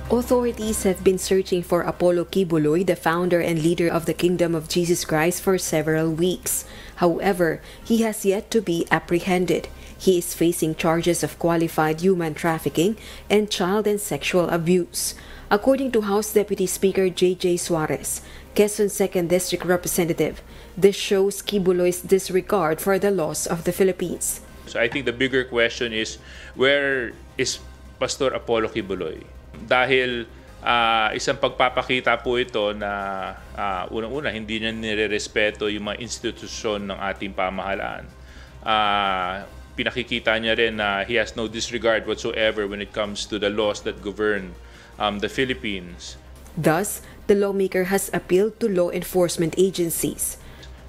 Authorities have been searching for Apollo Quiboloy, the founder and leader of the Kingdom of Jesus Christ, for several weeks. However, he has yet to be apprehended. He is facing charges of qualified human trafficking and child and sexual abuse. According to House Deputy Speaker J.J. Suarez, Quezon 2nd District Representative, this shows Quiboloy's disregard for the laws of the Philippines. So I think the bigger question is, where is Pastor Apollo Quiboloy? Dahil isang pagpapakita po ito na unang-una hindi niya nirerespeto yung mga institusyon ng ating pamahalaan. Pinakikita niya rin na he has no disregard whatsoever when it comes to the laws that govern the Philippines. Thus, the lawmaker has appealed to law enforcement agencies.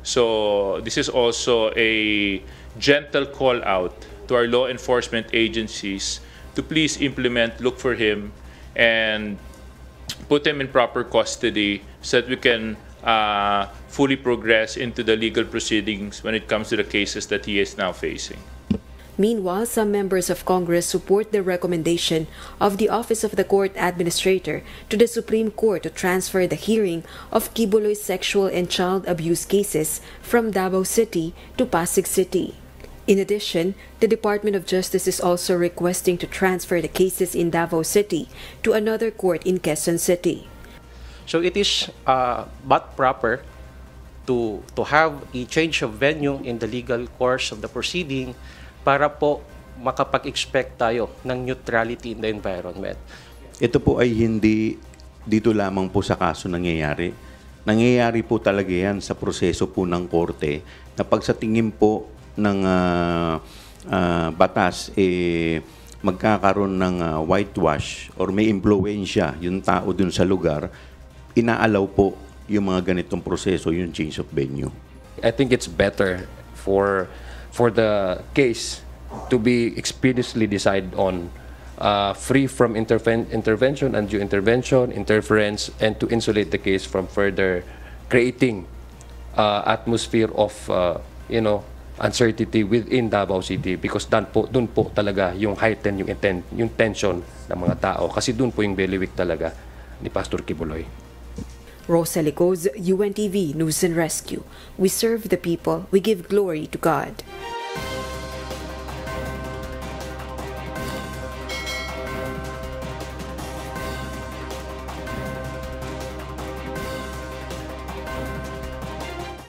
So this is also a gentle call out to our law enforcement agencies to please implement, look for him, and put him in proper custody so that we can fully progress into the legal proceedings when it comes to the cases that he is now facing. Meanwhile, some members of Congress support the recommendation of the Office of the Court Administrator to the Supreme Court to transfer the hearing of Quiboloy's sexual and child abuse cases from Davao City to Pasig City. In addition, the Department of Justice is also requesting to transfer the cases in Davao City to another court in Quezon City. So it is but proper to have a change of venue in the legal course of the proceeding para po makapag-expect tayo ng neutrality in the environment. Ito po ay hindi dito lamang po sa kaso nangyayari. Nangyayari po talaga yan sa proseso po ng korte na pag sa tingin po ng batas magkakaroon ng whitewash or may impluwensya yung tao dun sa lugar, inaalaw po yung mga ganitong proseso, yung change of venue. I think it's better for the case to be expeditiously decided on, free from intervention, undue intervention, interference, and to insulate the case from further creating atmosphere of uncertainty within Davao City, because dun po talaga yung heighten yung tension ng mga tao, kasi dun po yung bailiwick talaga ni Pastor Quiboloy. Rosa Licoz, UNTV News and Rescue. We serve the people, we give glory to God.